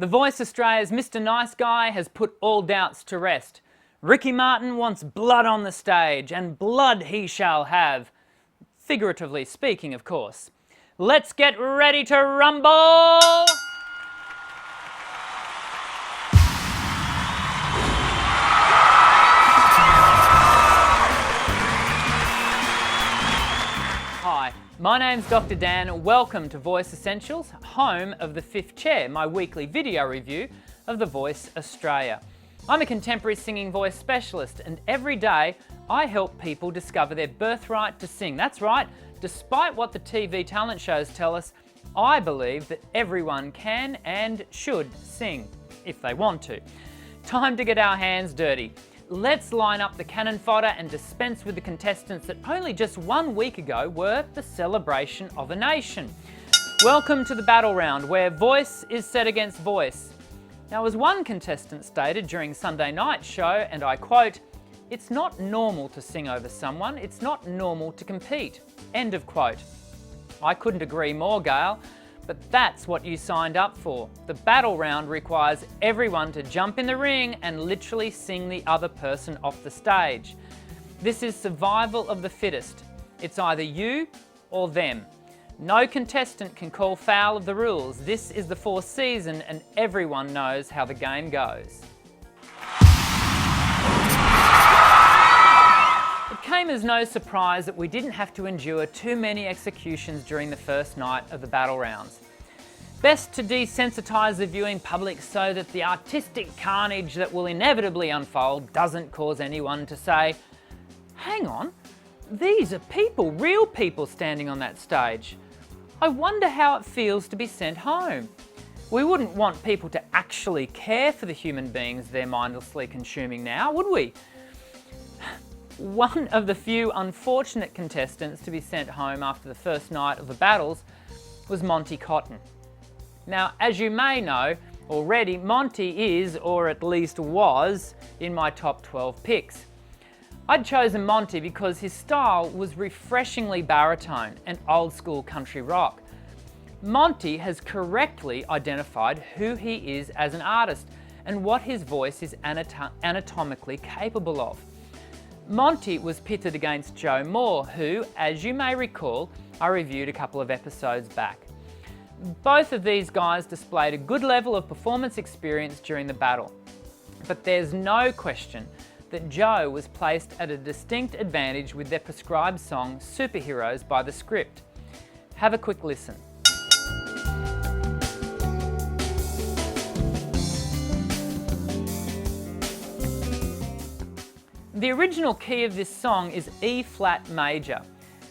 The Voice Australia's Mr. Nice Guy has put all doubts to rest. Ricky Martin wants blood on the stage, and blood he shall have. Figuratively speaking, of course. Let's get ready to rumble! Hi, my name's Dr. Dan and welcome to Voice Essentials, home of The Fifth Chair, my weekly video review of The Voice Australia. I'm a contemporary singing voice specialist and every day I help people discover their birthright to sing. That's right, despite what the TV talent shows tell us, I believe that everyone can and should sing, if they want to. Time to get our hands dirty. Let's line up the cannon fodder and dispense with the contestants that only just 1 week ago were the celebration of a nation. Welcome to the battle round, where voice is set against voice. Now, as one contestant stated during Sunday night's show, and I quote, "It's not normal to sing over someone, it's not normal to compete." End of quote. I couldn't agree more, Gail. But that's what you signed up for. The battle round requires everyone to jump in the ring and literally sing the other person off the stage. This is survival of the fittest. It's either you or them. No contestant can call foul of the rules. This is the fourth season and everyone knows how the game goes. It came as no surprise that we didn't have to endure too many executions during the first night of the battle rounds. Best to desensitise the viewing public so that the artistic carnage that will inevitably unfold doesn't cause anyone to say, "Hang on, these are people, real people standing on that stage. I wonder how it feels to be sent home." We wouldn't want people to actually care for the human beings they're mindlessly consuming now, would we? One of the few unfortunate contestants to be sent home after the first night of the battles was Monty Cotton. Now, as you may know already, Monty is, or at least was, in my top 12 picks. I'd chosen Monty because his style was refreshingly baritone and old school country rock. Monty has correctly identified who he is as an artist and what his voice is anatomically capable of. Monty was pitted against Joe Moore, who, as you may recall, I reviewed a couple of episodes back. Both of these guys displayed a good level of performance experience during the battle. But there's no question that Joe was placed at a distinct advantage with their prescribed song, Superheroes by the Script. Have a quick listen. The original key of this song is E-flat major.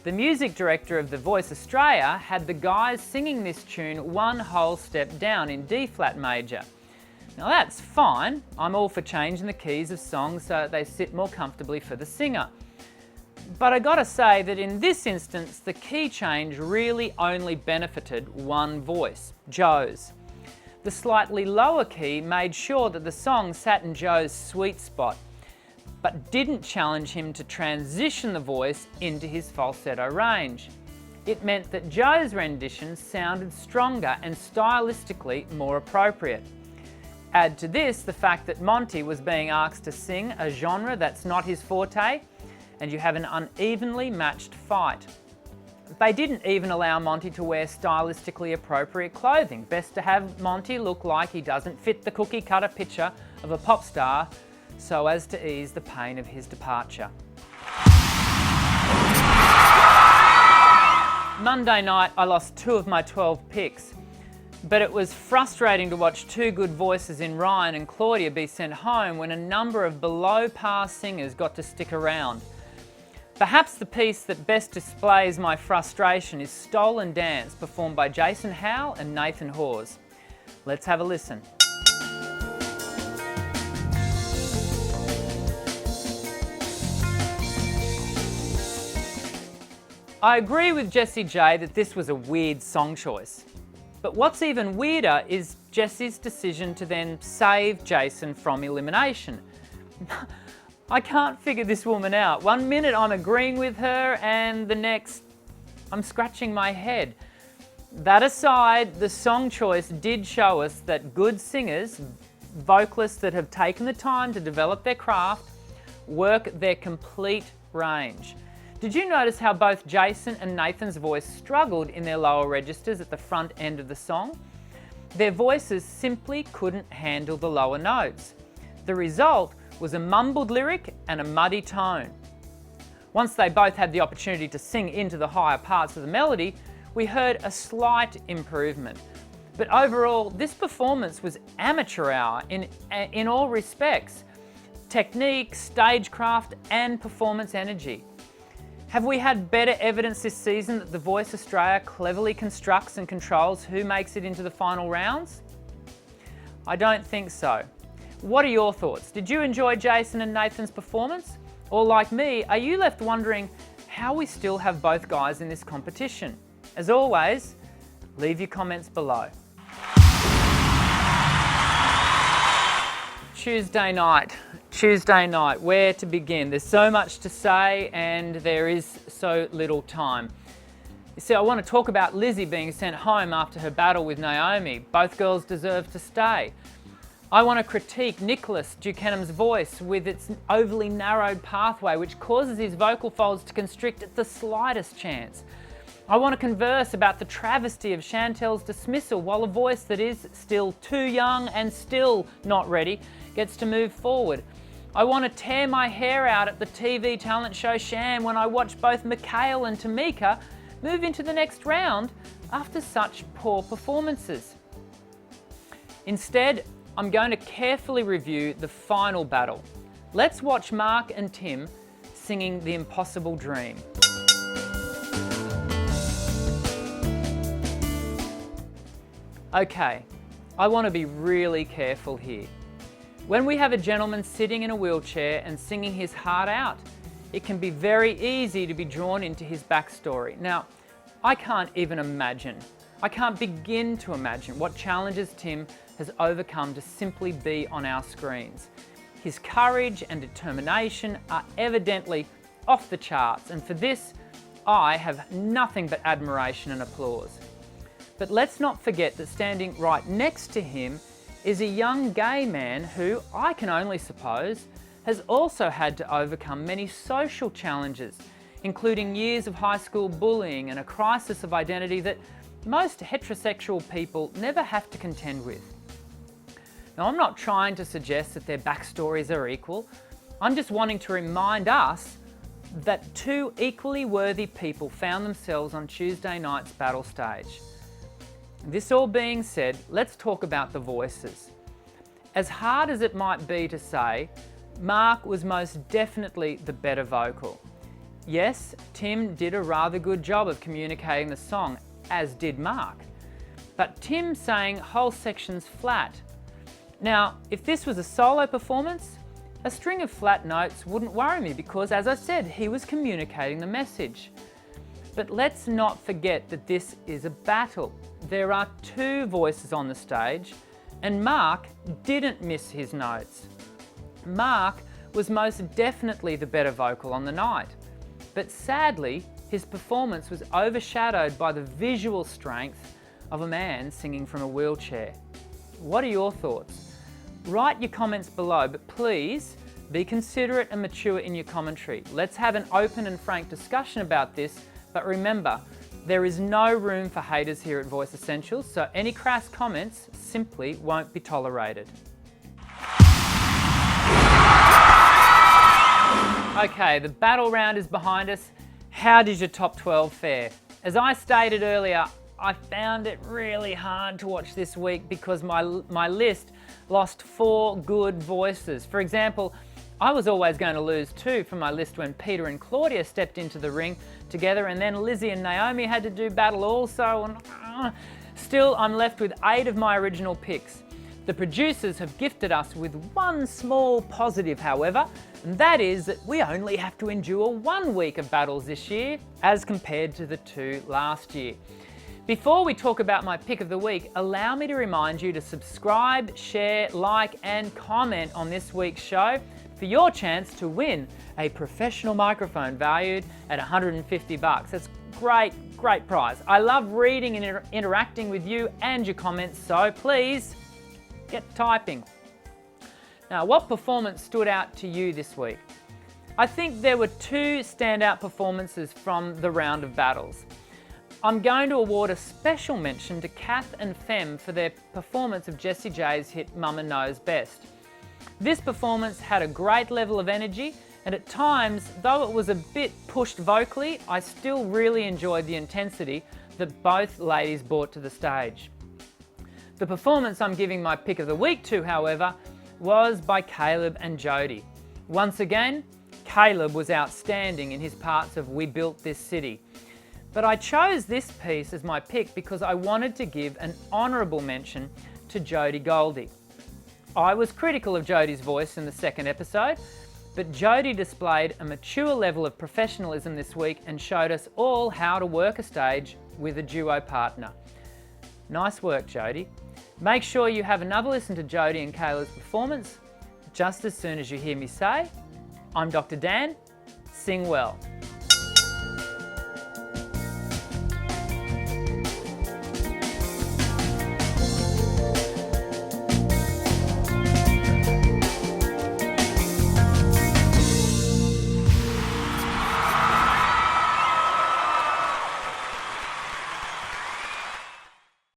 The music director of The Voice Australia had the guys singing this tune one whole step down in D-flat major. Now that's fine, I'm all for changing the keys of songs so that they sit more comfortably for the singer. But I gotta say that in this instance, the key change really only benefited one voice, Joe's. The slightly lower key made sure that the song sat in Joe's sweet spot, but didn't challenge him to transition the voice into his falsetto range. It meant that Joe's rendition sounded stronger and stylistically more appropriate. Add to this the fact that Monty was being asked to sing a genre that's not his forte, and you have an unevenly matched fight. They didn't even allow Monty to wear stylistically appropriate clothing. Best to have Monty look like he doesn't fit the cookie cutter picture of a pop star, so as to ease the pain of his departure. Monday night, I lost 2 of my 12 picks, but it was frustrating to watch 2 good voices in Ryan and Claudia be sent home when a number of below-par singers got to stick around. Perhaps the piece that best displays my frustration is Stolen Dance, performed by Jason Howell and Nathan Hawes. Let's have a listen. I agree with Jessie J that this was a weird song choice. But what's even weirder is Jessie's decision to then save Jason from elimination. I can't figure this woman out. One minute I'm agreeing with her and the next I'm scratching my head. That aside, the song choice did show us that good singers, vocalists that have taken the time to develop their craft, work their complete range. Did you notice how both Jason and Nathan's voice struggled in their lower registers at the front end of the song? Their voices simply couldn't handle the lower notes. The result was a mumbled lyric and a muddy tone. Once they both had the opportunity to sing into the higher parts of the melody, we heard a slight improvement. But overall, this performance was amateur hour in all respects: technique, stagecraft, and performance energy. Have we had better evidence this season that The Voice Australia cleverly constructs and controls who makes it into the final rounds? I don't think so. What are your thoughts? Did you enjoy Jason and Nathan's performance? Or like me, are you left wondering how we still have both guys in this competition? As always, leave your comments below. Tuesday night, where to begin? There's so much to say and there is so little time. You see, I want to talk about Lizzie being sent home after her battle with Naomi. Both girls deserve to stay. I want to critique Nicholas Duchenam's voice with its overly narrowed pathway, which causes his vocal folds to constrict at the slightest chance. I want to converse about the travesty of Chantel's dismissal while a voice that is still too young and still not ready gets to move forward. I want to tear my hair out at the TV talent show sham when I watch both Mikhail and Tamika move into the next round after such poor performances. Instead, I'm going to carefully review the final battle. Let's watch Mark and Tim singing The Impossible Dream. Okay, I want to be really careful here. When we have a gentleman sitting in a wheelchair and singing his heart out, it can be very easy to be drawn into his backstory. Now, I can't even imagine, I can't begin to imagine what challenges Tim has overcome to simply be on our screens. His courage and determination are evidently off the charts, and for this, I have nothing but admiration and applause. But let's not forget that standing right next to him is a young gay man who, I can only suppose, has also had to overcome many social challenges, including years of high school bullying and a crisis of identity that most heterosexual people never have to contend with. Now, I'm not trying to suggest that their backstories are equal. I'm just wanting to remind us that two equally worthy people found themselves on Tuesday night's battle stage. This all being said, let's talk about the voices. As hard as it might be to say, Mark was most definitely the better vocal. Yes, Tim did a rather good job of communicating the song, as did Mark. But Tim sang whole sections flat. Now, if this was a solo performance, a string of flat notes wouldn't worry me because, as I said, he was communicating the message. But let's not forget that this is a battle. There are two voices on the stage, and Mark didn't miss his notes. Mark was most definitely the better vocal on the night, but sadly, his performance was overshadowed by the visual strength of a man singing from a wheelchair. What are your thoughts? Write your comments below, but please be considerate and mature in your commentary. Let's have an open and frank discussion about this, but remember, there is no room for haters here at Voice Essentials, so any crass comments simply won't be tolerated. Okay, the battle round is behind us. How did your top 12 fare? As I stated earlier, I found it really hard to watch this week because my list lost 4 good voices. For example, I was always going to lose 2 from my list when Peter and Claudia stepped into the ring together, and then Lizzie and Naomi had to do battle also, and still I'm left with 8 of my original picks. The producers have gifted us with one small positive, however, and that is that we only have to endure 1 week of battles this year as compared to the 2 last year. Before we talk about my pick of the week, allow me to remind you to subscribe, share, like and comment on this week's show for your chance to win a professional microphone valued at $150. That's great prize. I love reading and interacting with you and your comments, so please get typing. Now, what performance stood out to you this week? I think there were two standout performances from the round of battles. I'm going to award a special mention to Kath and Fem for their performance of Jessie J's hit Mama Knows Best. This performance had a great level of energy, and at times, though it was a bit pushed vocally, I still really enjoyed the intensity that both ladies brought to the stage. The performance I'm giving my pick of the week to, however, was by Caleb and Jodie. Once again, Caleb was outstanding in his parts of We Built This City. But I chose this piece as my pick because I wanted to give an honourable mention to Jodie Goldie. I was critical of Jodie's voice in the second episode, but Jodie displayed a mature level of professionalism this week and showed us all how to work a stage with a duo partner. Nice work, Jodie. Make sure you have another listen to Jodie and Caleb's performance just as soon as you hear me say, I'm Dr. Dan, sing well.